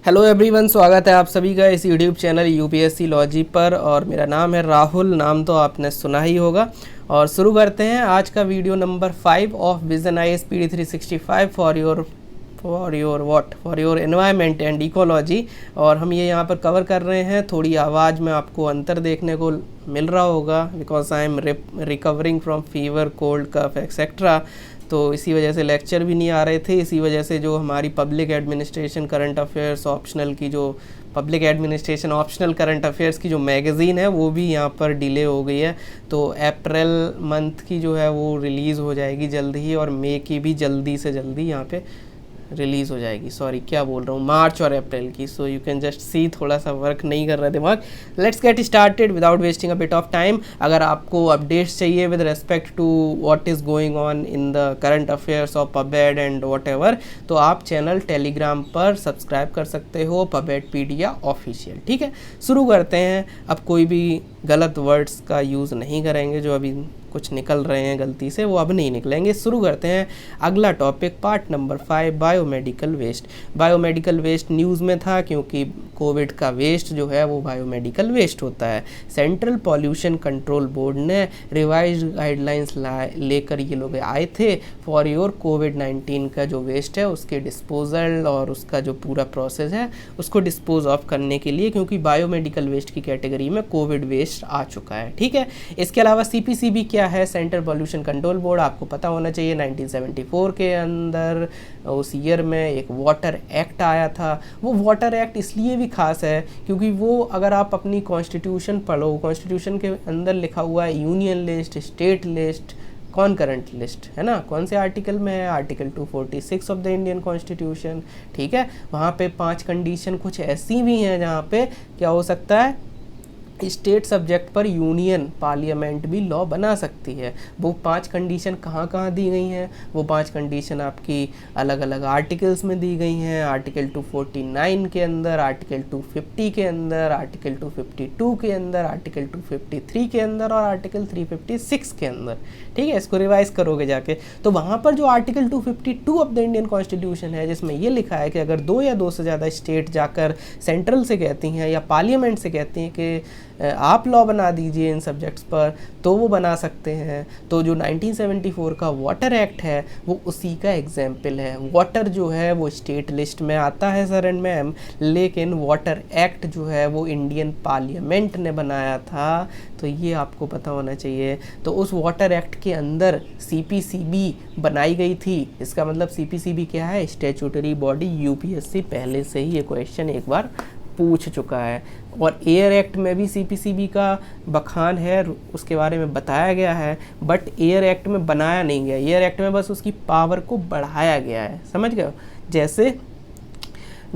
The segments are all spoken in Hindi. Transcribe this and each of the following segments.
हेलो एवरीवन, स्वागत है आप सभी का इस यूट्यूब चैनल यूपीएससी लॉजी पर। और मेरा नाम है राहुल, नाम तो आपने सुना ही होगा। और शुरू करते हैं आज का video number 5 of vision IAS PD 365 for your environment and ecology. और हम ये यहाँ पर कवर कर रहे हैं। थोड़ी आवाज़ में आपको अंतर देखने को मिल रहा होगा because I am recovering from fever, cold, cough etcetera. तो इसी वजह से लेक्चर भी नहीं आ रहे थे। इसी वजह से जो हमारी public administration current affairs optional की जो public administration optional current affairs की जो मैगज़ीन है वो भी यहाँ पर डिले हो गई है। तो अप्रैल मंथ की जो है वो रिलीज़ हो जाएगी जल्द ही, और मई की भी जल्दी से जल्दी यहाँ पे रिलीज़ हो जाएगी। सॉरी, क्या बोल रहा हूँ, मार्च और अप्रैल की। So you can just see, थोड़ा सा वर्क नहीं कर रहा है दिमाग। Let's get started without wasting a bit of time. अगर आपको अपडेट्स चाहिए with respect to what is going on in the current affairs of पबेड एंड वॉट एवर, तो आप चैनल टेलीग्राम पर सब्सक्राइब कर सकते हो, पबेड पीडिया ऑफिशियल। ठीक है, शुरू करते हैं। अब कोई भी गलत वर्ड्स का यूज़ नहीं करेंगे, जो अभी कुछ निकल रहे हैं गलती से वो अब नहीं निकलेंगे। शुरू करते हैं अगला topic, part number 5, biomedical waste. Biomedical waste news में था क्योंकि कोविड का वेस्ट जो है वो बायोमेडिकल वेस्ट होता है। सेंट्रल पॉल्यूशन कंट्रोल बोर्ड ने रिवाइज गाइडलाइंस लेकर ये लोग आए थे फॉर योर कोविड-19 का जो वेस्ट है उसके डिस्पोजल और उसका जो पूरा प्रोसेस है उसको डिस्पोज ऑफ करने के लिए, क्योंकि बायोमेडिकल वेस्ट की कैटेगरी में कोविड वेस्ट आ चुका है। ठीक है, इसके अलावा CPCB क्या है, सेंट्रल पॉल्यूशन कंट्रोल बोर्ड, आपको पता होना चाहिए 1974 के अंदर उस ईयर में एक वाटर एक्ट आया था। वो वाटर एक्ट इसलिए भी खास है क्योंकि वो, अगर आप अपनी कॉन्स्टिट्यूशन पढ़ो, कॉन्स्टिट्यूशन के अंदर लिखा हुआ है union list, state list, concurrent list, है ना। कौन से आर्टिकल में है, article 246 of the Indian constitution. ठीक है, वहाँ पे 5 कंडीशन कुछ ऐसी भी हैं जहाँ पे क्या हो सकता है, स्टेट सब्जेक्ट पर यूनियन पार्लियामेंट भी लॉ बना सकती है। वो 5 कंडीशन कहाँ कहाँ दी गई हैं, वो 5 कंडीशन आपकी अलग अलग आर्टिकल्स में दी गई हैं। आर्टिकल 249 के अंदर, आर्टिकल 250 के अंदर, आर्टिकल 252 के अंदर, आर्टिकल 253 के अंदर और आर्टिकल 356 के अंदर। ठीक है, इसको रिवाइज करोगे जाके तो वहाँ पर जो article 252 of the Indian constitution है जिसमें ये लिखा है कि अगर 2 या 2 से ज़्यादा स्टेट जाकर सेंट्रल से कहती हैं या पार्लियामेंट से कहती हैं कि आप लॉ बना दीजिए इन सब्जेक्ट्स पर, तो वो बना सकते हैं। तो जो 1974 का वाटर एक्ट है वो उसी का एग्जाम्पल है। वाटर जो है वो स्टेट लिस्ट में आता है सर एंड मैम, लेकिन वाटर एक्ट जो है वो इंडियन पार्लियामेंट ने बनाया था, तो ये आपको पता होना चाहिए। तो उस वाटर एक्ट के अंदर CPCB बनाई गई थी। इसका मतलब CPCB क्या है, स्टैट्यूटरी बॉडी। UPSC पहले से ही ये क्वेश्चन एक बार पूछ चुका है। और एयर एक्ट में भी CPCB का बखान है, उसके बारे में बताया गया है, बट एयर एक्ट में बनाया नहीं गया। एयर एक्ट में बस उसकी पावर को बढ़ाया गया है, समझ गए।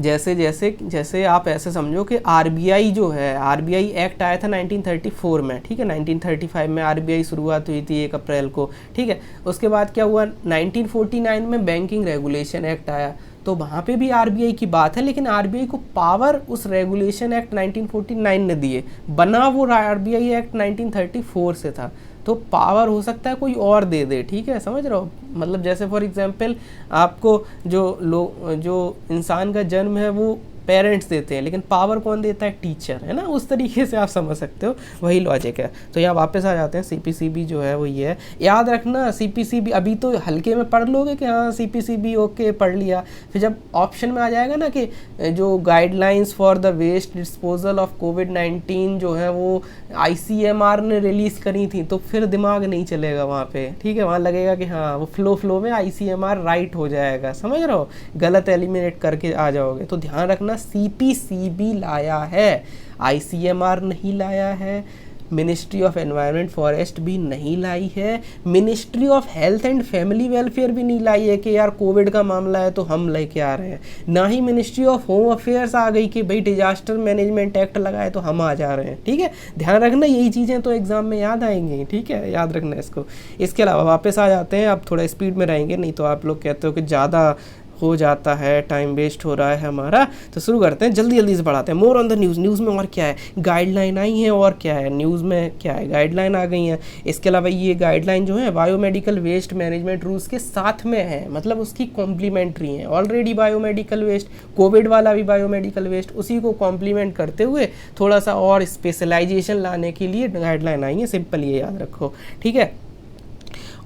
जैसे आप ऐसे समझो कि RBI जो है, RBI एक्ट आया था 1934 में। ठीक है, 1935 में RBI शुरुआत हुई थी 1 अप्रैल को। ठीक है, उसके बाद क्या हुआ, 1949 में बैंकिंग रेगुलेशन एक्ट आया, तो वहाँ पे भी RBI की बात है, लेकिन RBI को पावर उस रेगुलेशन एक्ट 1949 ने दिए। बना वो RBI एक्ट 1934 से था, तो पावर हो सकता है कोई और दे दे। ठीक है, समझ रहे हो, मतलब जैसे फॉर एग्जांपल आपको जो इंसान का जन्म है वो पेरेंट्स देते हैं, लेकिन पावर कौन देता है, टीचर, है ना। उस तरीके से आप समझ सकते हो, वही लॉजिक है। तो यहाँ वापस आ जाते हैं, CPCB जो है वो ये है। याद रखना CPCB अभी तो हल्के में पढ़ लोगे कि हाँ CPCB ओके पढ़ लिया, फिर जब ऑप्शन में आ जाएगा ना कि जो guidelines for the waste disposal of कोविड-19 जो है वो ICMR ने रिलीज़ करी थी, तो फिर दिमाग नहीं चलेगा वहाँ पे। ठीक है, वहाँ लगेगा कि हाँ वो फ्लो में ICMR राइट हो जाएगा, समझ रहे हो, गलत एलिमिनेट करके आ जाओगे। तो ध्यान रखना, CPCB लाया है, ICMR नहीं लाया है, मिनिस्ट्री ऑफ एनवायरनमेंट फॉरेस्ट भी नहीं लाई है, ministry of health and family welfare भी नहीं लाई है कि यार कोविड का मामला है तो हम लेके आ रहे हैं, ना ही मिनिस्ट्री ऑफ होम अफेयर्स आ गई कि भाई डिजास्टर मैनेजमेंट एक्ट लगाए तो हम आ जा रहे हैं। ठीक है, ध्यान रखना, यही चीज़ें तो एग्जाम में याद आएंगी। ठीक है, याद रखना इसको। इसके अलावा वापस आ जाते हैं, अब थोड़ा स्पीड में रहेंगे, नहीं तो आप लोग कहते हो कि ज़्यादा हो जाता है, टाइम वेस्ट हो रहा है हमारा। तो शुरू करते हैं, जल्दी जल्दी से पढ़ाते हैं। More on the news, news में और क्या है, गाइडलाइन आई है, और क्या है न्यूज़ में, क्या है गाइडलाइन आ गई हैं। इसके अलावा ये गाइडलाइन जो है बायोमेडिकल वेस्ट मैनेजमेंट रूल्स के साथ में है, मतलब उसकी कॉम्प्लीमेंट्री है। ऑलरेडी बायोमेडिकल वेस्ट, कोविड वाला भी बायोमेडिकल वेस्ट, उसी को कॉम्प्लीमेंट करते हुए थोड़ा सा और स्पेशलाइजेशन लाने के लिए गाइडलाइन आई है। सिंपल ये याद रखो, ठीक है।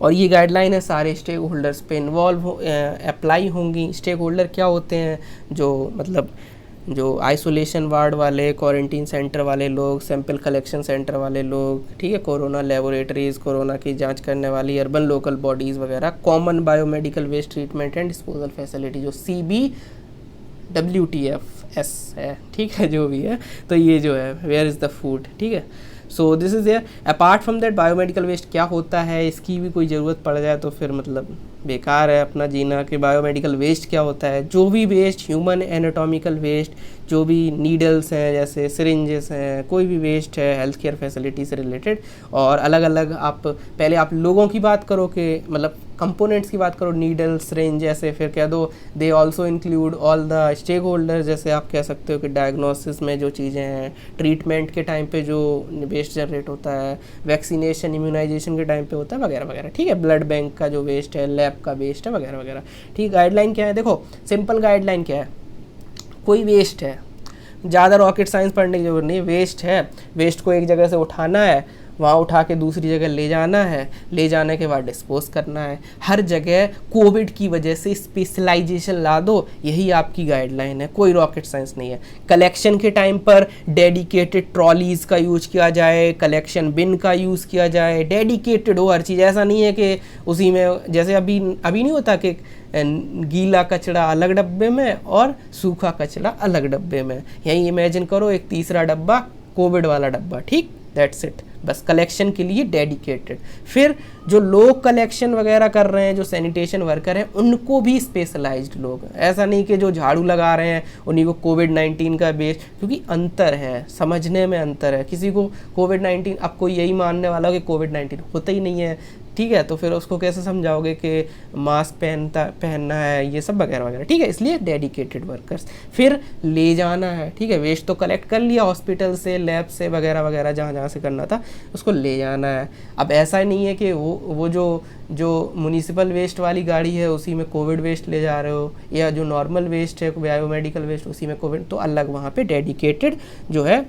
और ये गाइडलाइन है सारे स्टेक होल्डर्स पे इन्वॉल्व अप्लाई होंगी। स्टेक होल्डर क्या होते हैं, जो मतलब जो आइसोलेशन वार्ड वाले, क्वारंटीन सेंटर वाले लोग, सैंपल कलेक्शन सेंटर वाले लोग, ठीक है, कोरोना लेबोरेटरीज, कोरोना की जांच करने वाली अर्बन लोकल बॉडीज़ वगैरह, common biomedical waste treatment and disposal facility जो CBWTFS है, ठीक है, जो भी है। तो ये जो है वेयर इज़ द फूड, ठीक है। So this is there. Apart from that biomedical waste क्या होता है, इसकी भी कोई ज़रूरत पड़ जाए तो फिर मतलब बेकार है अपना जीना। कि बायोमेडिकल वेस्ट क्या होता है, जो भी वेस्ट, ह्यूमन एनाटॉमिकल वेस्ट, जो भी नीडल्स हैं जैसे सिरिंजेस हैं, कोई भी वेस्ट है हेल्थ केयर फैसिलिटी से रिलेटेड। और अलग अलग आप पहले आप लोगों की बात करो कि मतलब कंपोनेंट्स की बात करो, नीडल, सिरिंज, जैसे फिर कह दो they also include all the stake holder. जैसे आप कह सकते हो कि डायग्नोसिस में जो चीज़ें हैं, ट्रीटमेंट के टाइम पे जो वेस्ट जनरेट होता है, वैक्सीनेशन इम्यूनाइजेशन के टाइम पे होता है वगैरह वगैरह, ठीक है। ब्लड बैंक का जो वेस्ट है, लैब का वेस्ट है वगैरह वगैरह, ठीक। गाइडलाइन क्या है, देखो सिंपल गाइडलाइन क्या है, कोई वेस्ट है, ज़्यादा रॉकेट साइंस पढ़ने की जरूरत नहीं है, वेस्ट है, वेस्ट को एक जगह से उठाना है, वहाँ उठा के दूसरी जगह ले जाना है, ले जाने के बाद डिस्पोज करना है। हर जगह कोविड की वजह से स्पेशलाइजेशन ला दो, यही आपकी गाइडलाइन है, कोई रॉकेट साइंस नहीं है। कलेक्शन के टाइम पर डेडिकेटेड ट्रॉलीज़ का यूज़ किया जाए, कलेक्शन बिन का यूज़ किया जाए, डेडिकेटेड हो हर चीज़। ऐसा नहीं है कि उसी में जैसे अभी नहीं होता कि गीला कचरा अलग डब्बे में और सूखा कचरा अलग डब्बे में। यही इमेजिन करो एक तीसरा डब्बा कोविड वाला डब्बा, ठीक, दैट्स इट। बस कलेक्शन के लिए डेडिकेटेड। फिर जो लोग कलेक्शन वगैरह कर रहे हैं, जो सैनिटेशन वर्कर हैं, उनको भी स्पेशलाइज्ड लोग। ऐसा नहीं कि जो झाड़ू लगा रहे हैं उन्हीं को कोविड-19 का बेस, क्योंकि अंतर है, समझने में अंतर है। किसी को कोविड-19, अब कोई यही मानने वाला हो कि कोविड-19 होता ही नहीं है, ठीक है, तो फिर उसको कैसे समझाओगे कि मास्क पहनना है, ये सब वगैरह वगैरह, ठीक है। इसलिए डेडिकेटेड वर्कर्स। फिर ले जाना है, ठीक है, वेस्ट तो कलेक्ट कर लिया हॉस्पिटल से, लैब से वगैरह वगैरह, जहाँ जहाँ से करना था उसको ले जाना है। अब ऐसा नहीं है कि वो जो म्युनिसिपल वेस्ट वाली गाड़ी है उसी में कोविड वेस्ट ले जा रहे हो, या जो नॉर्मल वेस्ट है बायोमेडिकल वेस्ट उसी में कोविड, तो अलग वहाँ पे डेडिकेटेड जो है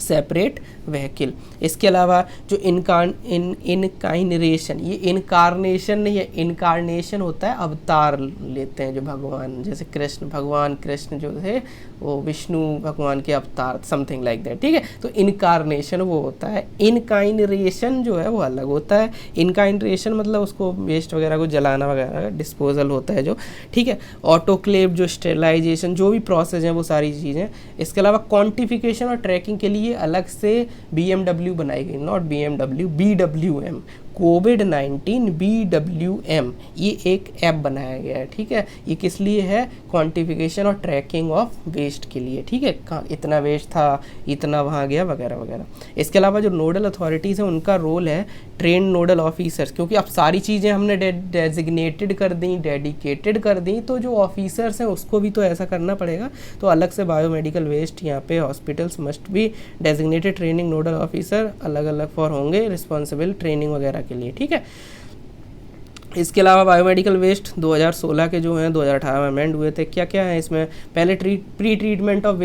सेपरेट व्हीकल। इसके अलावा जो इनकार्नेशन, ये इनकारनेशन नहीं है, इनकारनेशन होता है अवतार लेते हैं जो भगवान, जैसे कृष्ण, भगवान कृष्ण जो थे वो विष्णु भगवान के अवतार, समथिंग लाइक दैट, ठीक है। तो इनकारनेशन वो होता है, इनकाइनरेशन जो है वो अलग होता है। इनकाइनरेशन मतलब उसको वेस्ट वगैरह को जलाना वगैरह, डिस्पोजल होता है जो, ठीक है। ऑटोक्लेव जो स्टेरिलाइजेशन, जो भी प्रोसेस है वो सारी चीज़ें। इसके अलावा क्वांटिफिकेशन और ट्रैकिंग के लिए अलग से BMW बनाई गई, not BMW, BWM, covid BWM, ये एक ऐप बनाया गया है, ठीक है। ये किस लिए है, क्वांटिफिकेशन और ट्रैकिंग ऑफ वेस्ट के लिए, ठीक है, कहाँ इतना वेस्ट था, इतना वहाँ गया वगैरह वगैरह। इसके अलावा जो नोडल अथॉरिटीज़ हैं उनका रोल है ट्रेन नोडल ऑफिसर्स, क्योंकि अब सारी चीज़ें हमने डेजिग्नेटेड कर दी, डेडिकेटेड कर दी, तो जो ऑफिसर्स हैं उसको भी तो ऐसा करना पड़ेगा। तो अलग से बायोमेडिकल वेस्ट यहाँ पे हॉस्पिटल्स मस्ट भी डेजिग्नेटेड ट्रेनिंग नोडल ऑफिसर अलग अलग फॉर होंगे रिस्पॉन्सिबल ट्रेनिंग वगैरह के लिए, ठीक है। इसके अलावा बायोमेडिकल वेस्ट 2016 के जो हैं 2018 में अमेंड हुए थे। क्या क्या है इसमें, पहले प्री ट्रीटमेंट ऑफ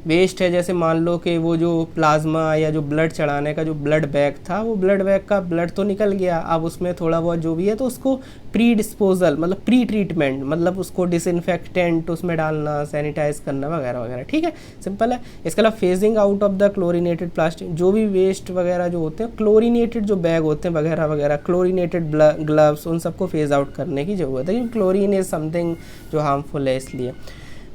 वेस्ट है, जैसे मान लो कि वो जो प्लाज्मा या जो ब्लड चढ़ाने का जो ब्लड बैग था, वो ब्लड बैग का ब्लड तो निकल गया, अब उसमें थोड़ा बहुत जो भी है तो उसको प्री डिस्पोजल मतलब प्री ट्रीटमेंट, मतलब उसको डिसइंफेक्टेंट उसमें डालना, सैनिटाइज करना वगैरह वगैरह, ठीक है, सिंपल है। इसके अलावा phasing out of the chlorinated plastic, जो भी वेस्ट वगैरह जो होते हैं, क्लोरीनेटेड जो बैग होते हैं वगैरह वगैरह, क्लोरीनेटेड ग्लव्स, उन सबको फेज आउट करने की ज़रूरत है, क्योंकि क्लोरीन इज समथिंग जो हार्मफुल है, इसलिए।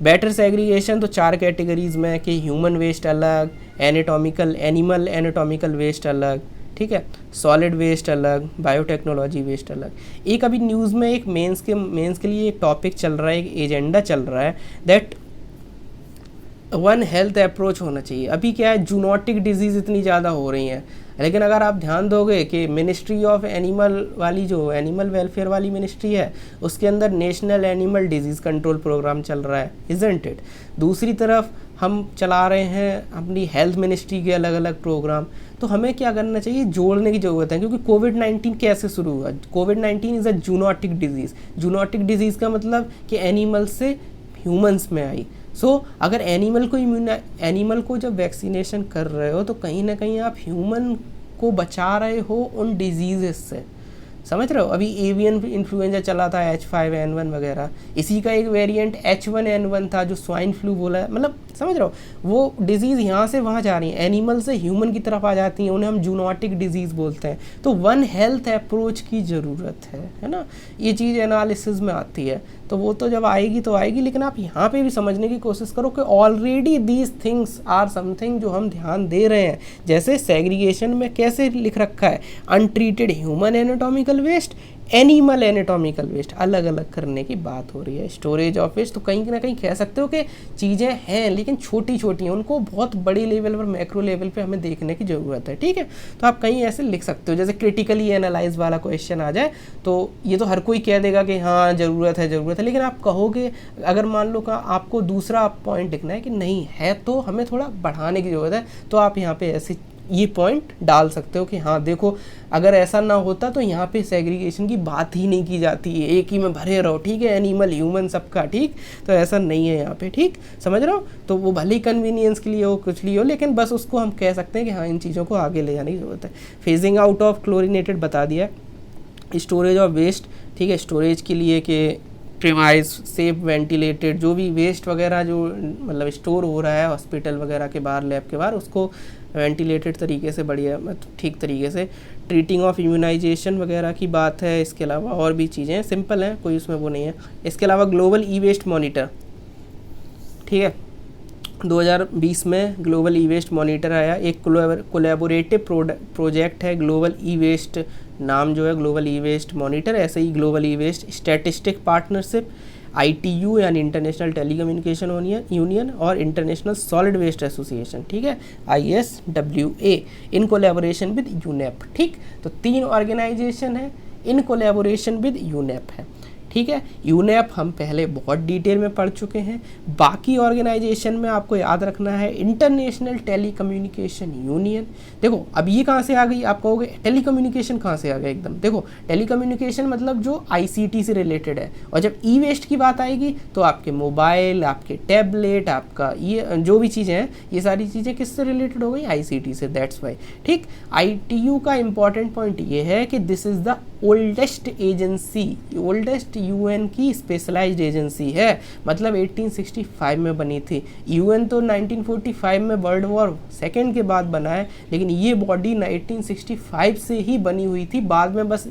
बेटर सेग्रीगेशन तो 4 कैटेगरीज में कि ह्यूमन वेस्ट अलग, एनिमल एनाटॉमिकल वेस्ट अलग, ठीक है, सॉलिड वेस्ट अलग, बायोटेक्नोलॉजी वेस्ट अलग। एक अभी न्यूज़ में एक मेंस के लिए एक टॉपिक चल रहा है, एक एजेंडा चल रहा है, दैट वन हेल्थ अप्रोच होना चाहिए। अभी क्या है, जूनोटिक डिजीज़ इतनी ज़्यादा हो रही हैं, लेकिन अगर आप ध्यान दोगे कि मिनिस्ट्री ऑफ एनिमल वाली जो एनिमल वेलफेयर वाली मिनिस्ट्री है उसके अंदर national animal disease control programme चल रहा है, इजंट इट। दूसरी तरफ हम चला रहे हैं अपनी हेल्थ मिनिस्ट्री के अलग अलग प्रोग्राम। तो हमें क्या करना चाहिए, जोड़ने की ज़रूरत है, क्योंकि कोविड-19 कैसे शुरू हुआ। कोविड-19 is a zoonotic disease. Zoonotic disease का मतलब कि एनिमल से ह्यूमंस में आई। अगर एनिमल को जब वैक्सीनेशन कर रहे हो तो कहीं ना कहीं आप ह्यूमन को बचा रहे हो उन डिजीज़ से, समझ रहे हो। अभी एवियन इन्फ्लुएंजा चला था H5N1 वगैरह, इसी का एक वेरिएंट H1N1 था जो स्वाइन फ्लू बोला है, मतलब समझ रहे हो। वो डिजीज़ यहाँ से वहाँ जा रही हैं, एनिमल से ह्यूमन की तरफ आ जाती हैं, उन्हें हम जूनोटिक डिजीज़ बोलते हैं। तो वन हेल्थ अप्रोच की ज़रूरत है ना, ये चीज़ एनालिसिस में आती है। तो वो तो जब आएगी तो आएगी, लेकिन आप यहाँ पे भी समझने की कोशिश करो कि already these things are something जो हम ध्यान दे रहे हैं। जैसे सेग्रीगेशन में कैसे लिख रखा है, untreated human anatomical waste, animal anatomical waste, अलग अलग करने की बात हो रही है। स्टोरेज ऑफ वेस्ट, तो कहीं ना कहीं कह सकते हो कि चीज़ें हैं लेकिन छोटी छोटी हैं, उनको बहुत बड़ी लेवल पर, मैक्रो लेवल पे हमें देखने की ज़रूरत है, ठीक है। तो आप कहीं ऐसे लिख सकते हो, जैसे क्रिटिकली एनालाइज वाला क्वेश्चन आ जाए तो ये तो हर कोई कह देगा कि हाँ ज़रूरत है, लेकिन आप कहोगे, अगर मान लो का आपको दूसरा पॉइंट लिखना है कि नहीं है तो हमें थोड़ा बढ़ाने की ज़रूरत है, तो आप यहाँ पे ऐसे ये पॉइंट डाल सकते हो कि हाँ देखो अगर ऐसा ना होता तो यहाँ पे सेग्रीगेशन की बात ही नहीं की जाती है, एक ही में भरे रहो, ठीक है, एनिमल ह्यूमन सबका, ठीक। तो ऐसा नहीं है यहाँ पे, ठीक, समझ रहे हो। तो वो भले ही कन्वीनियंस के लिए हो, कुछ लिए हो, लेकिन बस उसको हम कह सकते हैं कि हाँ इन चीज़ों को आगे ले जाने की ज़रूरत है। फेजिंग आउट ऑफ क्लोरीनेटेड बता दिया। स्टोरेज ऑफ वेस्ट, ठीक है, स्टोरेज के लिए कि प्रीमाइज सेफ वेंटिलेटेड जो भी वेस्ट वगैरह जो मतलब स्टोर हो रहा है हॉस्पिटल वगैरह के बाहर, लैब के बाहर, उसको वेंटिलेटेड तरीके से, बढ़िया ठीक तरीके से। ट्रीटिंग ऑफ इम्यूनाइजेशन वगैरह की बात है। इसके अलावा और भी चीज़ें सिंपल हैं, कोई उसमें वो नहीं है। इसके अलावा ग्लोबल ई वेस्ट मॉनिटर, ठीक है, 2020 में ग्लोबल ई वेस्ट मॉनिटर आया, एक कोलैबोरेटिव प्रोजेक्ट है ग्लोबल ई वेस्ट, नाम जो है ग्लोबल ई वेस्ट मॉनिटर। ऐसे ही global e waste statistic partnership, ITU यानी इंटरनेशनल टेलीकम्युनिकेशन यूनियन, और इंटरनेशनल सॉलिड वेस्ट एसोसिएशन, ठीक है, ISWA, in collaboration with UNEP, ठीक। तो 3 ऑर्गेनाइजेशन है, इन कोलैबोरेशन विद यूनेप है, ठीक है। यूनेप हम पहले बहुत डिटेल में पढ़ चुके हैं। बाकी ऑर्गेनाइजेशन में आपको याद रखना है इंटरनेशनल टेलीकम्युनिकेशन यूनियन। देखो अब ये कहाँ से आ गई, आप कहोगे टेलीकम्युनिकेशन कहाँ से आ गया एकदम। देखो टेलीकम्युनिकेशन मतलब जो ICT से रिलेटेड है, और जब ई वेस्ट की बात आएगी तो आपके मोबाइल, आपके टैबलेट, आपका ये जो भी चीज़ें हैं, ये सारी चीज़ें किससे रिलेटेड हो गई, ICT से, दैट्स वाई, ठीक। ITU का इंपॉर्टेंट पॉइंट ये है कि this is the oldest agency, oldest UN की स्पेशलाइज्ड एजेंसी है, मतलब 1865 में बनी थी। UN तो 1945 में वर्ल्ड वॉर सेकेंड के बाद बना है, लेकिन ये बॉडी 1865 से ही बनी हुई थी, बाद में बस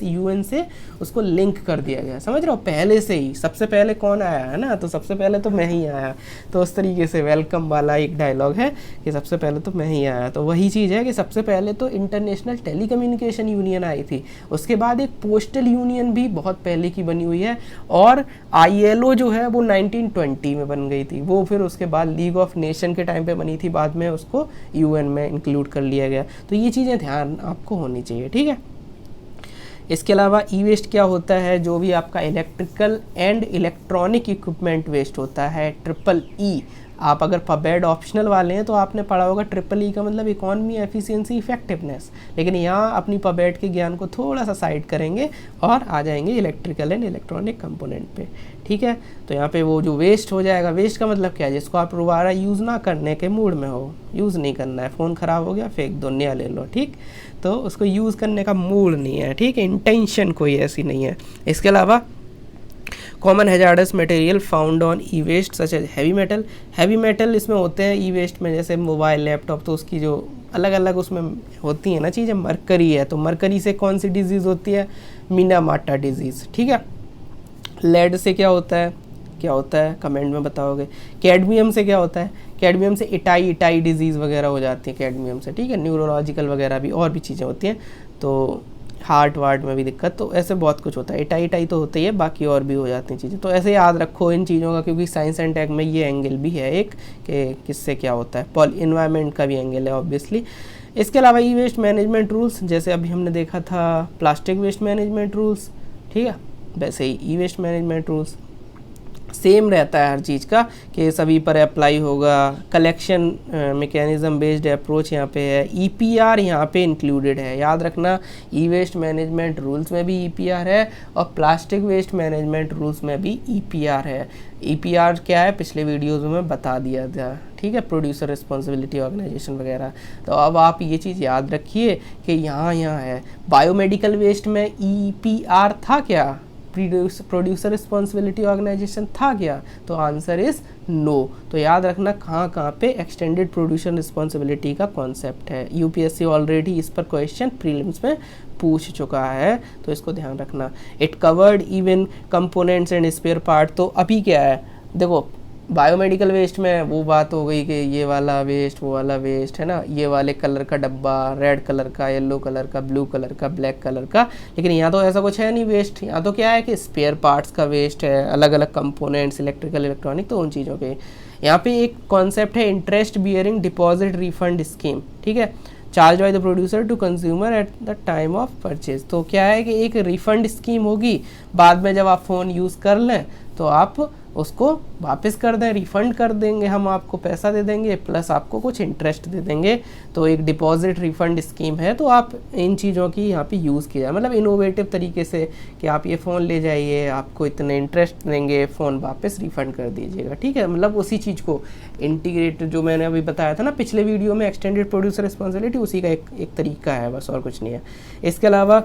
UN से उसको लिंक कर दिया गया, समझ रहे हो, पहले से ही। सबसे पहले कौन आया है ना, तो सबसे पहले तो मैं ही आया। तो उस तरीके से वेलकम वाला एक डायलॉग है कि सबसे पहले तो मैं ही आया। तो वही चीज़ है कि सबसे पहले तो इंटरनेशनल टेलीकम्युनिकेशन यूनियन आई थी, उसके बाद एक पोस्टल यूनियन भी बहुत पहले की बनी हुई है, और ILO जो है वो 1920 में बन गई थी, वो फिर उसके बाद लीग ऑफ नेशन के टाइम पे बनी थी, बाद में उसको UN में इंक्लूड कर लिया गया। तो ये चीज़ें ध्यान आपको होनी चाहिए, ठीक है। इसके अलावा ई वेस्ट क्या होता है, जो भी आपका electrical and electronic equipment waste होता है, EEE। आप अगर पबेड ऑप्शनल वाले हैं तो आपने पढ़ा होगा EEE का मतलब इकॉनमी, एफिशिएंसी, इफेक्टिवनेस, लेकिन यहाँ अपनी पबेड के ज्ञान को थोड़ा सा साइड करेंगे और आ जाएंगे इलेक्ट्रिकल एंड इलेक्ट्रॉनिक कंपोनेंट पे, ठीक है। तो यहाँ पे वो जो वेस्ट हो जाएगा, वेस्ट का मतलब क्या है, जिसको आप दोबारा यूज़ ना करने के मूड में हो, यूज़ नहीं करना है, फ़ोन ख़राब हो गया फेंक दो, नया ले लो, ठीक। तो उसको यूज़ करने का मूड नहीं है, ठीक है, इंटेंशन कोई ऐसी नहीं है। इसके अलावा common hazardous material found on e waste such as heavy metal इसमें होते हैं ई वेस्ट में, जैसे मोबाइल, लैपटॉप, तो उसकी जो अलग अलग उसमें होती है ना चीज़ें। मरकरी है तो मरकरी से कौन सी डिजीज़ होती है, मिनामाटा डिजीज़, ठीक है। लेड से क्या होता है कमेंट में बताओगे। कैडमियम से क्या होता है, कैडमियम से इटाई डिजीज़ वगैरह हो जाती है कैडमियम से, ठीक है। न्यूरोलॉजिकल वगैरह भी और भी चीज़ें होती हैं, तो हार्ट वार्ट में भी दिक्कत, तो ऐसे बहुत कुछ होता है। इटाई तो होता ही है, बाकी और भी हो जाती हैं चीज़ें। तो ऐसे याद रखो इन चीज़ों का, क्योंकि साइंस एंड टेक में ये एंगल भी है एक कि किससे क्या होता है। इन्वायरमेंट का भी एंगल है ऑब्वियसली। इसके अलावा ई वेस्ट मैनेजमेंट रूल्स, जैसे अभी हमने देखा था प्लास्टिक वेस्ट मैनेजमेंट रूल्स, ठीक है, वैसे ही ई वेस्ट मैनेजमेंट रूल्स सेम रहता है हर चीज़ का कि सभी पर अप्लाई होगा। कलेक्शन मैकेनिज्म बेस्ड अप्रोच यहाँ पे है। ईपीआर यहाँ पे इंक्लूडेड है, याद रखना, ई वेस्ट मैनेजमेंट रूल्स में भी ईपीआर है और प्लास्टिक वेस्ट मैनेजमेंट रूल्स में भी ईपीआर है। ईपीआर क्या है पिछले वीडियोज़ में बता दिया था, ठीक है, प्रोड्यूसर रिस्पॉन्सिबिलिटी ऑर्गेनाइजेशन वगैरह। तो अब आप ये चीज़ याद रखिए कि यहाँ है। बायोमेडिकल वेस्ट में ईपीआर था क्या, प्रोड्यूसर रिस्पॉन्सिबिलिटी ऑर्गेनाइजेशन था क्या, तो आंसर इज़ नो। तो याद रखना कहाँ पे एक्सटेंडेड प्रोड्यूसर रिस्पॉन्सिबिलिटी का कॉन्सेप्ट है। यूपीएससी ऑलरेडी इस पर क्वेश्चन प्रीलिम्स में पूछ चुका है, तो इसको ध्यान रखना। It covered even components and spare part. तो अभी क्या है, देखो बायोमेडिकल वेस्ट में वो बात हो गई कि ये वाला वेस्ट, वो वाला वेस्ट, है ना, ये वाले कलर का डब्बा, रेड कलर का, येलो कलर का, ब्लू कलर का, ब्लैक कलर का। लेकिन यहाँ तो ऐसा कुछ है नहीं वेस्ट, यहाँ तो क्या है कि स्पेयर पार्ट्स का वेस्ट है, अलग अलग कंपोनेंट्स, इलेक्ट्रिकल, इलेक्ट्रॉनिक, तो उन चीज़ों के। यहाँ पे एक कॉन्सेप्ट है interest bearing deposit refund scheme, ठीक है, charge by the producer to consumer at the time of purchase. तो क्या है कि एक रिफंड स्कीम होगी, बाद में जब आप फ़ोन यूज़ कर लें तो आप उसको वापस कर दें, रिफ़ंड कर देंगे, हम आपको पैसा दे देंगे प्लस आपको कुछ इंटरेस्ट दे देंगे। तो एक डिपॉजिट रिफ़ंड स्कीम है। तो आप इन चीज़ों की यहाँ पे यूज़ किया, मतलब इनोवेटिव तरीके से कि आप ये फ़ोन ले जाइए, आपको इतने इंटरेस्ट देंगे, फ़ोन वापस रिफ़ंड कर दीजिएगा, ठीक है, मतलब उसी चीज़ को इंटीग्रेट जो मैंने अभी बताया था ना पिछले वीडियो में, एक्सटेंडेड प्रोड्यूसर रिस्पॉन्सिबिलिटी, उसी का एक तरीका है बस, और कुछ नहीं है। इसके अलावा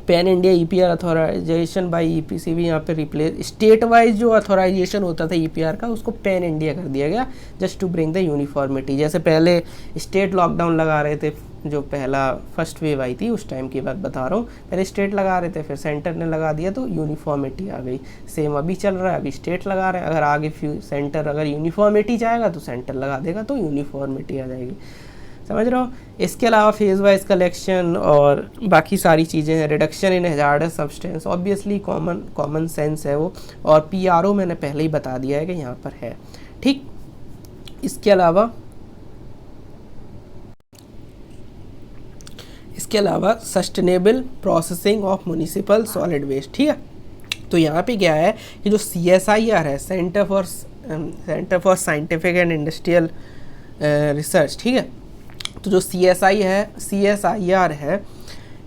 pan India EPR authorisation by EPC भी यहाँ पे रिप्लेस, स्टेट वाइज जो अथॉराइजेशन होता था ईपीआर का उसको पैन इंडिया कर दिया गया, just to bring the uniformity. जैसे पहले स्टेट लॉकडाउन लगा रहे थे, जो पहला फर्स्ट वेव आई थी उस टाइम की बात बता रहा हूँ, पहले स्टेट लगा रहे थे, फिर सेंटर ने लगा दिया तो यूनिफॉर्मिटी आ गई। सेम अभी चल रहा है, अभी स्टेट लगा रहे हैं, अगर आगे सेंटर अगर यूनिफॉर्मिटी चाहेगा तो सेंटर लगा देगा, तो यूनिफॉर्मिटी आ जाएगी, समझ रहे हो। इसके अलावा फेज वाइज कलेक्शन और बाकी सारी चीज़ें हैं। Reduction in hazards substance, obviously common sense है वो, और पीआरओ मैंने पहले ही बता दिया है कि यहाँ पर है, ठीक। इसके अलावा sustainable processing of municipal solid waste, ठीक है। तो यहाँ पे क्या है कि जो CSIR है, centre for scientific and industrial research, ठीक है, तो जो CSIR है,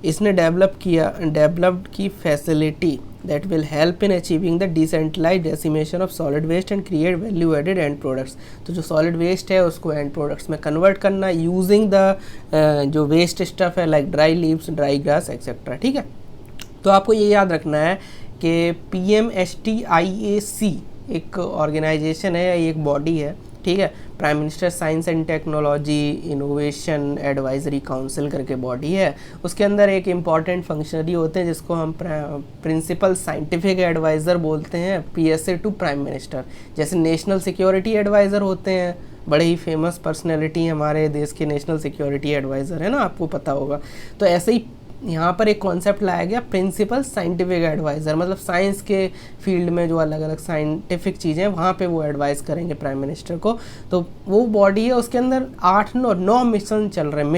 इसने डेवलप्ड की facility that will help in achieving the decentralised decimation of solid waste and create value added end products. तो जो सॉलिड वेस्ट है उसको एंड प्रोडक्ट्स में कन्वर्ट करना यूजिंग द जो वेस्ट स्टफ है like dry leaves, dry grass etcetera, ठीक है। तो आपको ये याद रखना है कि PMSTIAC एक ऑर्गेनाइजेशन है, एक बॉडी है, ठीक है, prime minister science and technology innovation advisory council करके बॉडी है। उसके अंदर एक इम्पॉर्टेंट फंक्शनरी होते हैं जिसको हम प्रिंसिपल साइंटिफिक एडवाइज़र बोलते हैं, PSA टू प्राइम मिनिस्टर। जैसे नेशनल सिक्योरिटी एडवाइज़र होते हैं, बड़े ही फेमस पर्सनैलिटी हमारे देश के नेशनल सिक्योरिटी एडवाइज़र है ना, आपको पता होगा। तो ऐसे ही यहाँ पर एक कॉन्सेप्ट लाया गया प्रिंसिपल साइंटिफिक एडवाइज़र, मतलब साइंस के फील्ड में जो अलग अलग साइंटिफिक चीज़ें हैं वहाँ पे वो एडवाइस करेंगे प्राइम मिनिस्टर को। तो वो बॉडी है, उसके अंदर 8-9 मिशन चल रहे हैं,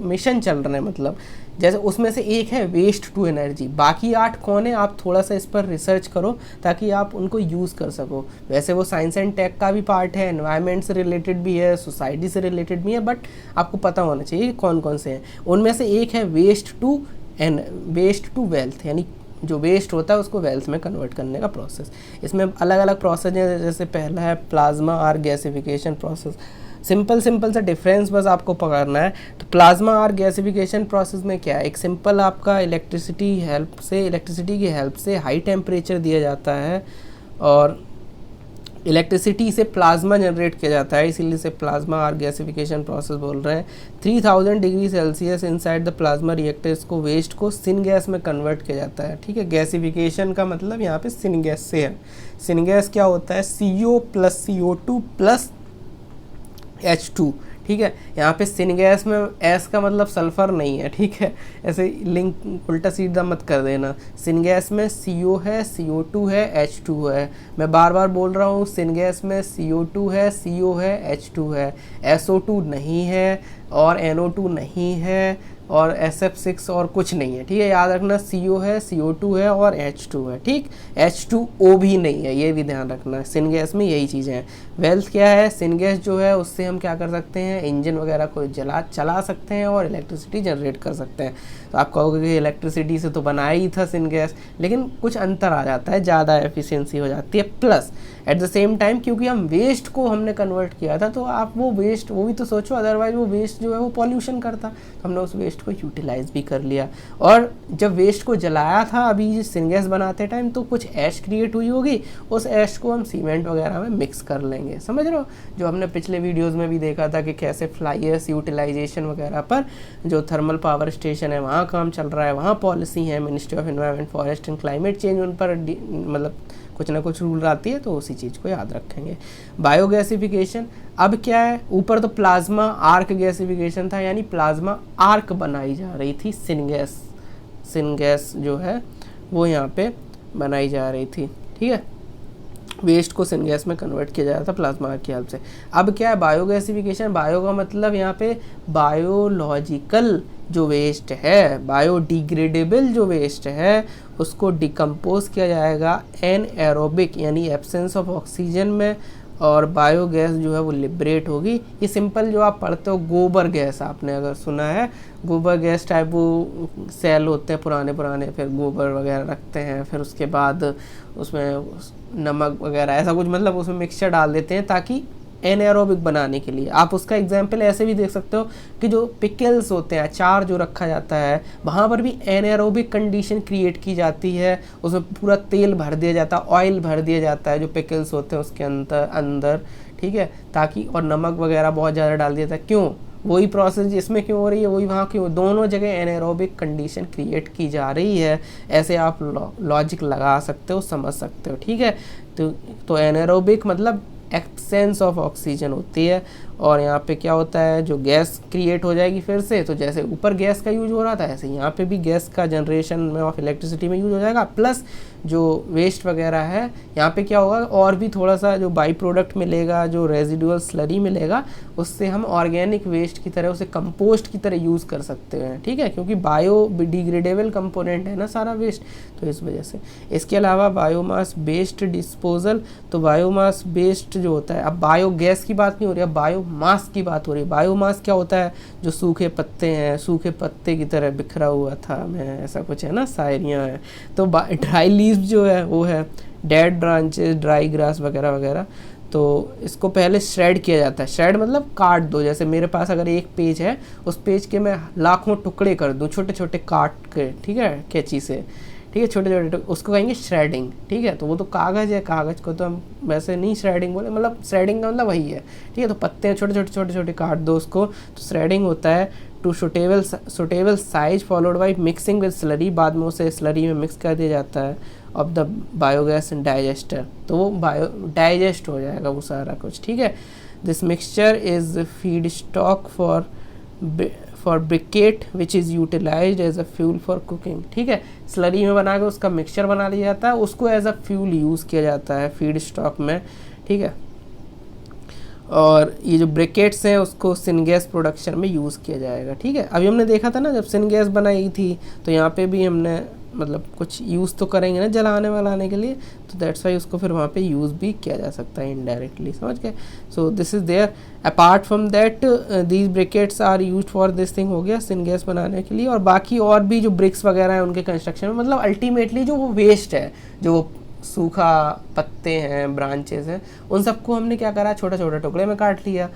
मिशन चल रहे हैं, मतलब जैसे उसमें से एक है वेस्ट टू एनर्जी, बाकी 8 कौन है आप थोड़ा सा इस पर रिसर्च करो ताकि आप उनको यूज़ कर सको। वैसे वो साइंस एंड टेक का भी पार्ट है, एनवायरनमेंट से रिलेटेड भी है, सोसाइटी से रिलेटेड भी है, बट आपको पता होना चाहिए कौन कौन से हैं। उनमें से एक है वेस्ट टू वेल्थ, यानी जो वेस्ट होता है उसको वेल्थ में कन्वर्ट करने का प्रोसेस। इसमें अलग अलग प्रोसेस हैं, जैसे पहला है plasma or gasification process. Simple सा डिफरेंस बस आपको पकड़ना है। तो प्लाज्मा आर गैसिफिकेशन प्रोसेस में क्या है, एक सिंपल आपका इलेक्ट्रिसिटी की हेल्प से हाई टेम्परेचर दिया जाता है और इलेक्ट्रिसिटी से प्लाज्मा जनरेट किया जाता है, इसीलिए से प्लाज्मा आर गैसिफिकेशन प्रोसेस बोल रहे हैं। 3000 degree Celsius inside the plasma reactor को वेस्ट को सिन गैस में कन्वर्ट किया जाता है, ठीक है। गैसिफिकेशन का मतलब यहाँ पे सिन गैस से है। सिन गैस क्या होता है, CO+CO2+H2, ठीक है। यहाँ पे सिनगैस में एस का मतलब सल्फर नहीं है, ठीक है, ऐसे लिंक उल्टा सीधा मत कर देना। सिनगैस में CO है, CO2 है, H2 है। मैं बार बार बोल रहा हूँ, सिनगैस में CO2 है, CO है, H2 है, SO2 नहीं है और NO2 नहीं है और SF6 और कुछ नहीं है, ठीक है। याद रखना, CO है, CO2 है और H2 है, ठीक। H2O भी नहीं है, ये भी ध्यान रखना। सिनगैस में यही चीज़ें हैं। वेल्थ क्या है, सिनगैस जो है उससे हम क्या कर सकते हैं, इंजन वगैरह को चला सकते हैं और इलेक्ट्रिसिटी जनरेट कर सकते हैं। तो आप कहोगे कि इलेक्ट्रिसिटी से तो बनाया ही था सिनगैस, लेकिन कुछ अंतर आ जाता है, ज़्यादा एफिशिएंसी हो जाती है। Plus at the same time क्योंकि हम वेस्ट को हमने कन्वर्ट किया था, तो आप वो वेस्ट वो भी तो सोचो, अदरवाइज वो वेस्ट जो है वो पॉल्यूशन करता, तो हमने उस वेस्ट को यूटिलाइज भी कर लिया। और जब वेस्ट को जलाया था अभी सिनगैस बनाते टाइम, तो कुछ ऐश क्रिएट हुई होगी, उस ऐश को हम सीमेंट वगैरह में मिक्स कर लेंगे, समझ रहे हो। जो हमने पिछले वीडियोस में भी देखा था कि कैसे फ्लाई ऐश यूटिलाइजेशन वगैरह पर जो थर्मल पावर स्टेशन है वहाँ काम चल रहा है, वहाँ पॉलिसी है ministry of environment, forest and climate change, उन पर मतलब कुछ ना कुछ रूल आती है, तो उसी चीज़ को याद रखेंगे। बायोगैसिफिकेशन अब क्या है, ऊपर तो प्लाज्मा आर्क गैसिफिकेशन था, यानी प्लाज्मा आर्क बनाई जा रही थी, सिनगैस जो है वो यहाँ पे बनाई जा रही थी, ठीक है। वेस्ट को सिनगैस में कन्वर्ट किया जाता था प्लाज्मा आर्क की हेल्प से। अब क्या है बायोगैसिफिकेशन, बायो का मतलब यहाँ पे बायोलॉजिकल जो वेस्ट है, बायोडिग्रेडेबल जो वेस्ट है, उसको डिकम्पोज किया जाएगा एनएरोबिक यानी एब्सेंस ऑफ ऑक्सीजन में, और बायोगैस जो है वो लिबरेट होगी। ये सिंपल जो आप पढ़ते हो गोबर गैस, आपने अगर सुना है, गोबर गैस टाइप वो सेल होते हैं पुराने, फिर गोबर वगैरह रखते हैं, फिर उसके बाद उसमें नमक वगैरह ऐसा कुछ, मतलब उसमें मिक्सचर डाल देते हैं ताकि एनएरोबिक बनाने के लिए। आप उसका एग्जाम्पल ऐसे भी देख सकते हो कि जो पिकल्स होते हैं, अचार जो रखा जाता है, वहाँ पर भी एनएरोबिक कंडीशन क्रिएट की जाती है, उसमें पूरा तेल भर दिया जाता है, ऑयल भर दिया जाता है जो पिकल्स होते हैं उसके अंदर, ठीक है, ताकि, और नमक वगैरह बहुत ज़्यादा डाल दिया जाता है। क्यों, वही प्रोसेस इसमें क्यों हो रही है, वही वहाँ क्यों, दोनों जगह एनएरोबिक कंडीशन क्रिएट की जा रही है। ऐसे आप लॉजिक लगा सकते हो, समझ सकते हो, ठीक है। तो एनएरोबिक मतलब एक्सेंस ऑफ ऑक्सीजन होती है, और यहाँ पे क्या होता है, जो गैस क्रिएट हो जाएगी फिर से, तो जैसे ऊपर गैस का यूज हो रहा था ऐसे यहाँ पे भी गैस का जनरेशन में ऑफ इलेक्ट्रिसिटी में यूज हो जाएगा। प्लस जो वेस्ट वगैरह है यहाँ पे क्या होगा, और भी थोड़ा सा जो बाई प्रोडक्ट मिलेगा, जो रेजिडुअल स्लरी मिलेगा, उससे हम ऑर्गेनिक वेस्ट की तरह, उसे कंपोस्ट की तरह यूज़ कर सकते हैं, ठीक है, क्योंकि बायो डिग्रेडेबल कंपोनेंट है ना सारा वेस्ट, तो इस वजह से। इसके अलावा बायोमास बेस्ड डिस्पोजल, तो बायोमास बेस्ड जो होता है, अब बायोगैस की बात नहीं हो रही, अब बायोमास की बात हो रही है। बायोमास क्या होता है, जो सूखे पत्ते हैं, सूखे पत्ते की तरह बिखरा हुआ था मैं, ऐसा कुछ है ना, शायरियाँ हैं। तो ड्राई लीव्स जो है वो है डेड ब्रांचेस, ड्राई ग्रास वगैरह वगैरह। तो इसको पहले श्रेड किया जाता है, श्रेड मतलब काट दो, जैसे मेरे पास अगर एक पेज है, उस पेज के मैं लाखों टुकड़े कर दूँ, छोटे छोटे काट के, ठीक है, कैंची से, ठीक है, छोटे छोटे, उसको कहेंगे श्रेडिंग, ठीक है। तो वो तो कागज़ है, कागज़ को तो हम वैसे नहीं श्रेडिंग बोले, मतलब श्रेडिंग का मतलब वही है, ठीक है। तो पत्ते छोटे छोटे काट दो उसको, तो श्रेडिंग होता है to suitable size followed by mixing with slurry, बाद में उसे स्लरी में मिक्स कर दिया जाता है ऑफ द बायोगैस डाइजेस्टर, तो वो बायो डाइजेस्ट हो जाएगा वो सारा कुछ, ठीक है। This mixture is feed stock for briquette which is utilised as a fuel for cooking, ठीक है। स्लरी में बना के उसका मिक्सचर बना लिया जाता है, उसको एज अ फ्यूल यूज़ किया जाता है फीड स्टॉक में, ठीक है। और ये जो ब्रिकेट्स हैं उसको सिनगैस प्रोडक्शन में यूज़ किया जाएगा, ठीक है। अभी हमने देखा था ना जब सिनगैस बनाई थी, तो यहाँ पे भी हमने मतलब कुछ यूज़ तो करेंगे ना जलाने वलाने के लिए, तो दैट्स वाई उसको फिर वहाँ पे यूज़ भी किया जा सकता है इनडायरेक्टली, समझ गए। So this is there. Apart from that these briquettes are use for this thing, हो गया सिनगैस बनाने के लिए, और बाकी और भी जो ब्रिक्स वगैरह हैं उनके कंस्ट्रक्शन में, मतलब अल्टीमेटली जो वो वेस्ट है, जो सूखा पत्ते हैं, ब्रांचेस हैं, उन सबको हमने क्या करा, छोटे छोटे टुकड़े में काट लिया,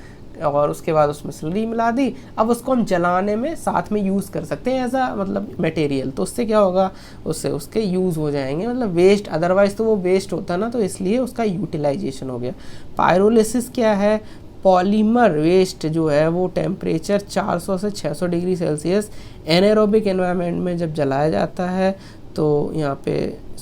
और उसके बाद उसमें स्लरी मिला दी। अब उसको हम जलाने में साथ में यूज़ कर सकते हैं एज अ मतलब मटेरियल, तो उससे क्या होगा, उससे उसके यूज़ हो जाएंगे, मतलब वेस्ट, अदरवाइज तो वो वेस्ट होता ना, तो इसलिए उसका यूटिलाइजेशन हो गया। पायरोलिसिस क्या है, पॉलीमर वेस्ट जो है वो टेम्परेचर 400 से 600 डिग्री सेल्सियस एनारोबिक एनवायरनमेंट में जब जलाया जाता है, तो यहाँ पे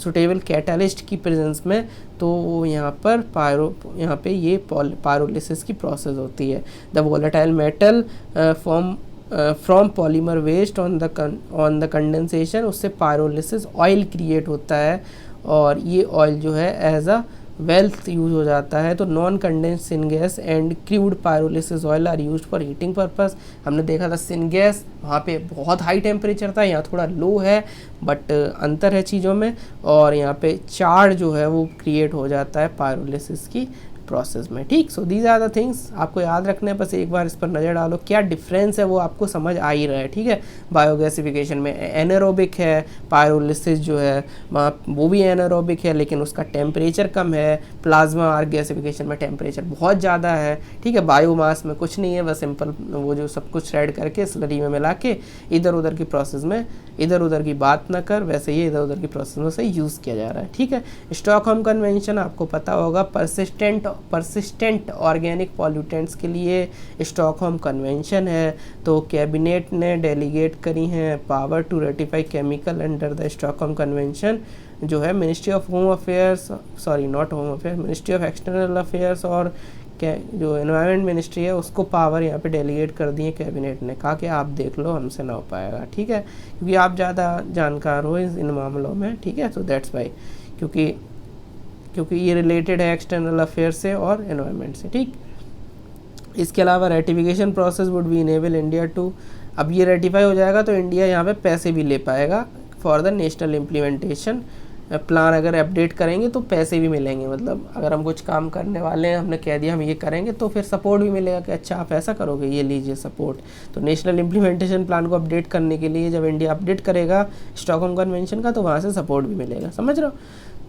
सुटेबल कैटालिस्ट की प्रेजेंस में, तो यहाँ पे ये पायरोलिसिस की प्रोसेस होती है। The volatile metal from polymer waste on the condensation, उससे पायरोलिसिस ऑयल क्रिएट होता है, और ये ऑयल जो है एज अ वेल्थ यूज हो जाता है। तो non condense syngas and crude pyrolysis oil are used for heating purpose. हमने देखा था सिनगैस वहाँ पे बहुत हाई टेम्परेचर था, यहाँ थोड़ा लो है, बट अंतर है चीज़ों में। और यहाँ पे चार्ड जो है वो क्रिएट हो जाता है पायरोलिसिस की प्रोसेस में, ठीक। So these are the things आपको याद रखना है, बस एक बार इस पर नज़र डालो, क्या डिफरेंस है वो आपको समझ आ ही रहा है, ठीक है। बायोगैसिफिकेशन में एनारोबिक है, पायरोलिसिस जो है वहाँ वो भी एनारोबिक है, लेकिन उसका टेम्परेचर कम है। प्लाज्मा आर्क गैसिफिकेशन में टेम्परेचर बहुत ज़्यादा है, ठीक है। बायोमास में कुछ नहीं है, बस सिंपल वो जो सब कुछ ऐड करके स्लरी में मिला के इधर उधर की प्रोसेस में इधर उधर की बात ना कर, वैसे ये इधर उधर की प्रोसेस में से यूज़ किया जा रहा है, ठीक है। स्टॉकहोम कन्वेंशन आपको पता होगा, परसिस्टेंट ऑर्गेनिक पॉल्यूटेंट्स के लिए स्टॉकहोम कन्वेंशन है। तो कैबिनेट ने डेलीगेट करी हैं power to ratify chemical under the Stockholm convention, जो है ministry of home affairs, sorry not home affairs, ministry of external affairs और जो एनवायरनमेंट मिनिस्ट्री है उसको पावर यहाँ पे डेलीगेट कर दी है कैबिनेट ने। कहा कि आप देख लो, हमसे ना हो पाएगा, ठीक है, क्योंकि आप ज़्यादा जानकार हो इन मामलों में, ठीक है। तो दैट्स वाई, क्योंकि ये रिलेटेड है एक्सटर्नल अफेयर से और एनवायरनमेंट से, ठीक। इसके अलावा ratification process would be enable India to, अब ये रेटिफाई हो जाएगा तो इंडिया यहाँ पे पैसे भी ले पाएगा for the national implementation plan. अगर अपडेट करेंगे तो पैसे भी मिलेंगे, मतलब अगर हम कुछ काम करने वाले हैं, हमने कह दिया हम ये करेंगे, तो फिर सपोर्ट भी मिलेगा कि अच्छा आप ऐसा करोगे, ये लीजिए सपोर्ट। तो नेशनल इम्प्लीमेंटेशन प्लान को अपडेट करने के लिए जब इंडिया अपडेट करेगा स्टॉकहोम कन्वेंशन का, तो वहाँ से सपोर्ट भी मिलेगा, समझ रहे हो।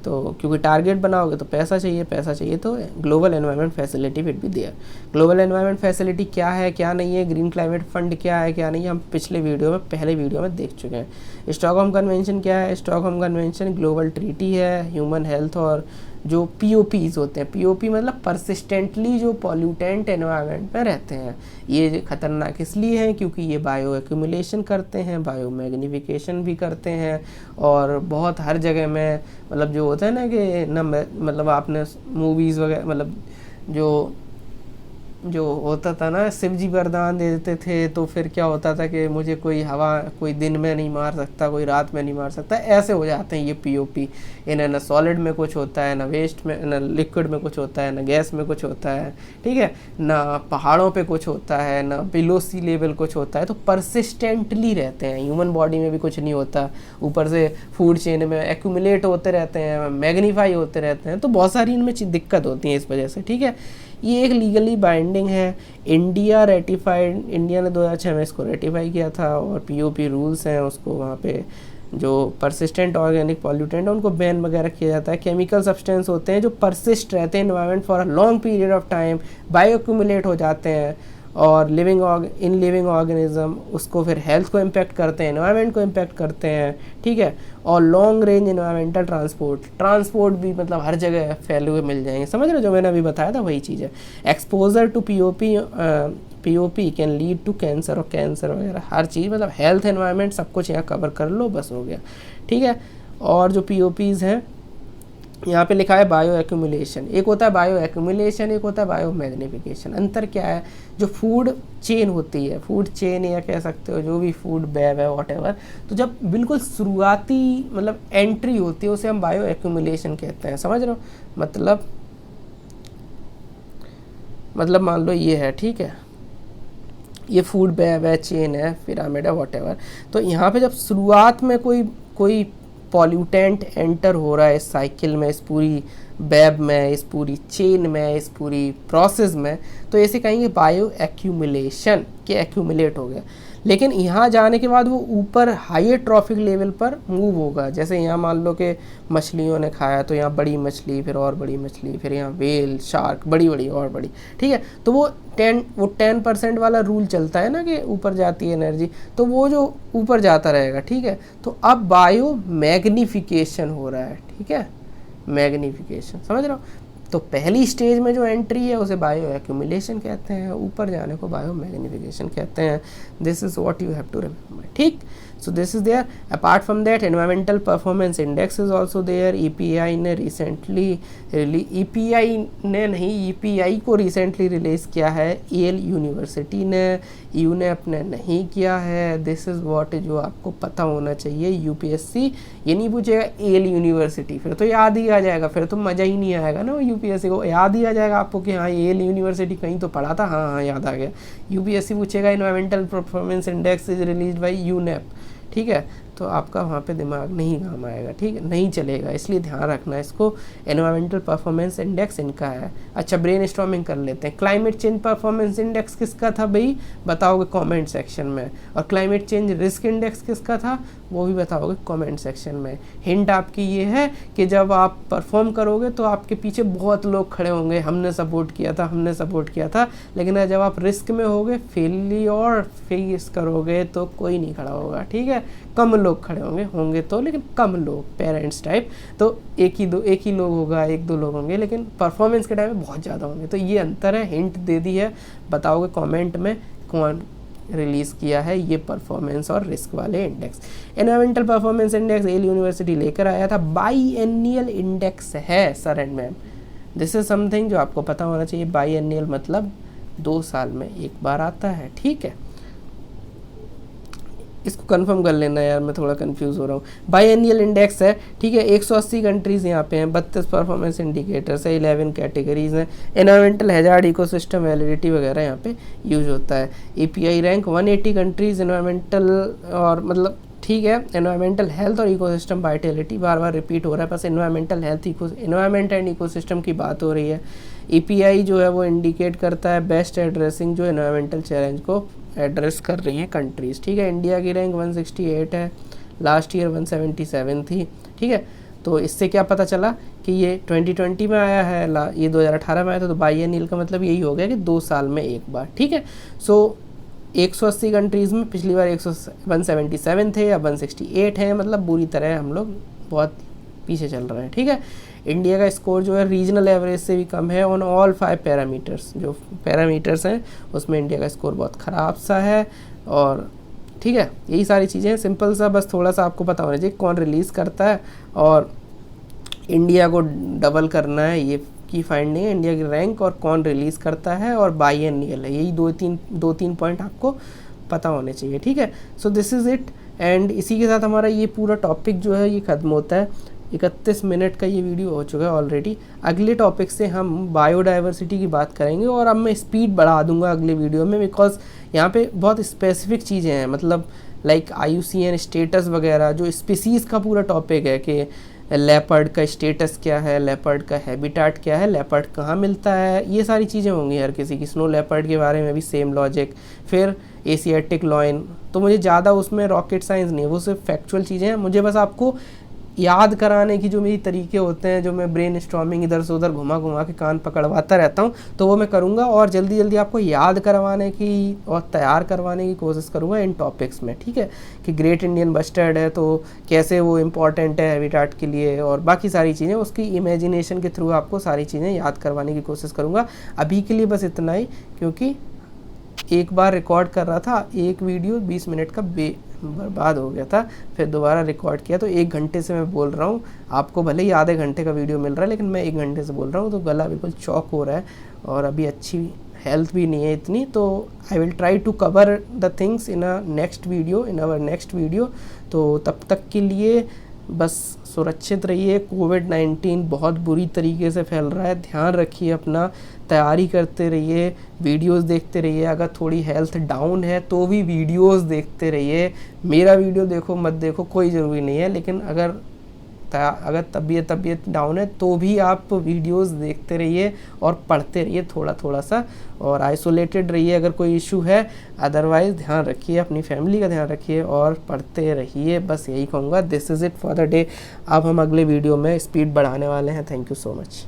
तो क्योंकि टारगेट बनाओगे तो पैसा चाहिए, तो global environment facility will be there. Global environment facility क्या है क्या नहीं है, ग्रीन क्लाइमेट फंड क्या है क्या नहीं है, हम पहले वीडियो में देख चुके हैं। स्टॉकहोम कन्वेंशन क्या है, स्टॉकहोम कन्वेंशन ग्लोबल ट्रीटी है ह्यूमन हेल्थ और जो POPs होते हैं, POP मतलब परसिस्टेंटली जो पॉल्यूटेंट एनवायरनमेंट में रहते हैं। ये खतरनाक इसलिए हैं क्योंकि ये बायो एक्यूमुलेशन करते हैं, बायो मैग्निफिकेशन भी करते हैं, और बहुत हर जगह में मतलब जो होता है ना कि ना मतलब आपने मूवीज़ वगैरह मतलब जो होता था ना, शिव जी वरदान दे देते थे, तो फिर क्या होता था कि मुझे कोई दिन में नहीं मार सकता, कोई रात में नहीं मार सकता, ऐसे हो जाते हैं ये POP। इन्हें ना सॉलिड में कुछ होता है, ना वेस्ट में, ना लिक्विड में कुछ होता है, ना गैस में कुछ होता है, ठीक है, ना पहाड़ों पे कुछ होता है, ना बिलो सी लेवल कुछ होता है। तो परसिस्टेंटली रहते हैं, ह्यूमन बॉडी में भी कुछ नहीं होता, ऊपर से फूड चेन में एक्यूमुलेट होते रहते हैं, मैग्नीफाई होते रहते हैं, तो बहुत सारी इनमें दिक्कत होती है इस वजह से, ठीक है। ये एक लीगली बाइंडिंग है। इंडिया ने 2006 में इसको रेटिफाई किया था, और POP रूल्स हैं उसको वहाँ पे जो परसिस्टेंट ऑर्गेनिक पॉल्यूटेंट है उनको बैन वगैरह किया जाता है। केमिकल सब्सटेंस होते हैं जो परसिस्ट रहते हैं environment for a long period of time, bio accumulate हो जाते हैं, और लिविंग ऑर्गेनिज्म उसको फिर हेल्थ को इम्पेक्ट करते हैं, एनवायरनमेंट को इम्पेक्ट करते हैं, ठीक है। और लॉन्ग रेंज एनवायरमेंटल ट्रांसपोर्ट भी मतलब हर जगह फैले हुए मिल जाएंगे, समझ रहे हो, जो मैंने अभी बताया था वही चीज़ है। Exposure to POP can lead to cancer, और कैंसर वगैरह हर चीज़, मतलब हेल्थ एनवायरनमेंट सब कुछ यहाँ कवर कर लो, बस हो गया, ठीक है। और जो POPs हैं यहाँ पे लिखा है बायो एक्यूमुलेशन, एक होता है बायो एक्यूमुलेशन, एक होता है बायो मैग्निफिकेशन। अंतर क्या है, जो फूड चेन होती है, फूड चेन या कह सकते हो जो भी फूड वेब है वॉटेवर, तो जब बिल्कुल शुरुआती मतलब एंट्री होती है उसे हम बायो एक्यूमुलेशन कहते हैं, समझ रहे हो। मतलब मान लो ये है, ठीक है, ये फूड वेब है, चेन है, पिरामिड है, वॉटेवर। तो यहाँ पे जब शुरुआत में कोई पॉल्यूटेंट एंटर हो रहा है इस साइकिल में, इस पूरी वेब में, इस पूरी चेन में, इस पूरी प्रोसेस में, तो ऐसे कहेंगे बायो एक्यूमुलेशन के एक्यूमुलेट हो गया। लेकिन यहाँ जाने के बाद वो ऊपर हायर ट्रॉफिक लेवल पर मूव होगा। जैसे यहाँ मान लो कि मछलियों ने खाया, तो यहाँ बड़ी मछली, फिर और बड़ी मछली, फिर यहाँ वेल, शार्क, बड़ी बड़ी और बड़ी, ठीक है। तो वो 10% वाला रूल चलता है ना कि ऊपर जाती है एनर्जी, तो वो जो ऊपर जाता रहेगा, ठीक है। तो अब बायो मैग्निफिकेशन हो रहा है, ठीक है, मैग्निफिकेशन, समझ रहे हो। तो पहली स्टेज में जो एंट्री है उसे बायो एक्यूमुलेशन कहते हैं, ऊपर जाने को बायो मैग्निफिकेशन कहते हैं। This is what you have to remember, ठीक। So this is there. Apart from that, environmental performance index is also there. EPI ने recently EPI को recently release किया है, येल यूनिवर्सिटी ने, EU ने अपने नहीं किया है। This is what जो आपको पता होना चाहिए। UPSC ये नहीं पूछेगा येल यूनिवर्सिटी, फिर तो याद ही आ जाएगा, फिर तो मज़ा ही नहीं आएगा ना। UPSC को याद ही आ जाएगा आपको कि हाँ येल यूनिवर्सिटी कहीं तो पढ़ा था, हाँ याद आ गया। UPSC पूछेगा environmental performance index is release by UNEP, ठीक है, तो आपका वहाँ पे दिमाग नहीं काम आएगा, ठीक है, नहीं चलेगा, इसलिए ध्यान रखना इसको। एनवायरमेंटल परफॉर्मेंस इंडेक्स इनका है। अच्छा, ब्रेन स्टॉर्मिंग कर लेते हैं। क्लाइमेट चेंज परफॉर्मेंस इंडेक्स किसका था भाई, बताओगे कमेंट सेक्शन में। और क्लाइमेट चेंज रिस्क इंडेक्स किसका था, वो भी बताओगे कमेंट सेक्शन में। हिंट आपकी ये है कि जब आप परफॉर्म करोगे तो आपके पीछे बहुत लोग खड़े होंगे, हमने सपोर्ट किया था, हमने सपोर्ट किया था, लेकिन जब आप रिस्क में होगे, फेलियर फेस करोगे तो कोई नहीं खड़ा होगा, ठीक है, कम लोग खड़े होंगे तो, लेकिन कम लोग, पेरेंट्स टाइप, तो एक ही लोग होगा, एक दो लोग होंगे, लेकिन परफॉर्मेंस के टाइम में बहुत ज़्यादा होंगे। तो ये अंतर है, हिंट दे दी है, बताओगे कमेंट में कौन रिलीज़ किया है ये परफॉर्मेंस और रिस्क वाले index. Environmental performance index Yale university लेकर आया था, बाईएनियल इंडेक्स है sir and ma'am. This is something जो आपको पता होना चाहिए। बाईएनियल मतलब 2 साल में एक बार आता है, ठीक है, इसको कंफर्म कर लेना यार, मैं थोड़ा कंफ्यूज हो रहा हूँ। बाईएनियल इंडेक्स है, ठीक है, 180 कंट्रीज़ यहाँ पे हैं, 32 परफॉर्मेंस इंडिकेटर्स है, 11 कैटेगरीज हैं। एनवायरमेंटल हैजार्ड, इकोसिस्टम वैलिडिटी वगैरह यहाँ पे यूज होता है। एपीआई रैंक 180 कंट्रीज एनवायरमेंटल, और मतलब ठीक है, एनवायरमेंटल हेल्थ और इकोसिस्टम वाइटलिटी बार बार रिपीट हो रहा है, बस environmental health, environment and ecosystem की बात हो रही है। ईपीआई जो है वो इंडिकेट करता है बेस्ट एड्रेसिंग जो एनवायरमेंटल चैलेंज को एड्रेस कर रही हैं कंट्रीज़, ठीक है। इंडिया की रैंक 168 है, लास्ट ईयर 177 थी, ठीक है। तो इससे क्या पता चला कि ये 2020 में आया है, ये 2018 में आया था, तो बाईएनियल का मतलब यही हो गया कि 2 साल में एक बार, ठीक है। सो 180 कंट्रीज़ में पिछली बार 177 थे, अब 168 हैं, मतलब बुरी तरह हम लोग बहुत पीछे चल रहे हैं, ठीक है। इंडिया का स्कोर जो है रीजनल एवरेज से भी कम है ऑन ऑल 5 पैरामीटर्स, जो पैरामीटर्स हैं उसमें इंडिया का स्कोर बहुत ख़राब सा है, और ठीक है, यही सारी चीज़ें सिंपल सा, बस थोड़ा सा आपको पता होना चाहिए कौन रिलीज़ करता है और इंडिया को डबल करना है, ये की फाइंडिंग है, इंडिया की रैंक और कौन रिलीज़ करता है और बाईएनियल है, यही दो तीन पॉइंट आपको पता होने चाहिए, ठीक है। So this is it, and इसी के साथ हमारा ये पूरा टॉपिक जो है ये ख़त्म होता है। 31 मिनट का ये वीडियो हो चुका है ऑलरेडी। अगले टॉपिक से हम बायोडाइवर्सिटी की बात करेंगे, और अब मैं स्पीड बढ़ा दूंगा अगले वीडियो में, बिकॉज यहाँ पे बहुत स्पेसिफिक चीज़ें हैं, मतलब लाइक IUCN स्टेटस वगैरह, जो स्पीसीज़ का पूरा टॉपिक है कि लेपर्ड का स्टेटस क्या है, लेपर्ड का हैबिटेट क्या है, लेपर्ड कहाँ मिलता है, ये सारी चीज़ें होंगी हर किसी की। स्नो लेपर्ड के बारे में भी सेम लॉजिक, फिर एशियाटिक लॉयन। तो मुझे ज़्यादा उसमें रॉकेट साइंस नहीं है, वो सिर्फ फैक्चुअल चीज़ें हैं, मुझे बस आपको याद कराने की जो मेरी तरीके होते हैं, जो मैं ब्रेन स्टॉर्मिंग इधर से उधर घुमा घुमा के कान पकड़वाता रहता हूँ, तो वो मैं करूँगा, और जल्दी जल्दी आपको याद करवाने की और तैयार करवाने की कोशिश करूँगा इन टॉपिक्स में, ठीक है, कि ग्रेट इंडियन बस्टर्ड है तो कैसे वो इम्पॉर्टेंट है हैबिटेट के लिए, और बाकी सारी चीज़ें उसकी इमेजिनेशन के थ्रू आपको सारी चीज़ें याद करवाने की कोशिश करूँगा। अभी के लिए बस इतना ही, क्योंकि एक बार रिकॉर्ड कर रहा था, एक वीडियो 20 मिनट का बर्बाद हो गया था, फिर दोबारा रिकॉर्ड किया, तो 1 घंटे से मैं बोल रहा हूँ, आपको भले ही आधे घंटे का वीडियो मिल रहा है, लेकिन मैं 1 घंटे से बोल रहा हूँ, तो गला बिल्कुल चौक हो रहा है, और अभी अच्छी हेल्थ भी नहीं है इतनी, तो I will try to cover the things in a next video, in our next video. तो तब तक के लिए बस सुरक्षित रहिए, कोविड-19 बहुत बुरी तरीके से फैल रहा है, ध्यान रखिए अपना, तैयारी करते रहिए, वीडियोस देखते रहिए, अगर थोड़ी हेल्थ डाउन है तो भी वीडियोस देखते रहिए। मेरा वीडियो देखो मत देखो कोई ज़रूरी नहीं है, लेकिन अगर तबीयत डाउन है तो भी आप वीडियोस देखते रहिए और पढ़ते रहिए थोड़ा थोड़ा सा, और आइसोलेटेड रहिए अगर कोई इशू है, अदरवाइज़ ध्यान रखिए, अपनी फैमिली का ध्यान रखिए और पढ़ते रहिए, बस यही कहूँगा। This is it for the day. अब हम अगले वीडियो में स्पीड बढ़ाने वाले हैं। Thank you so much.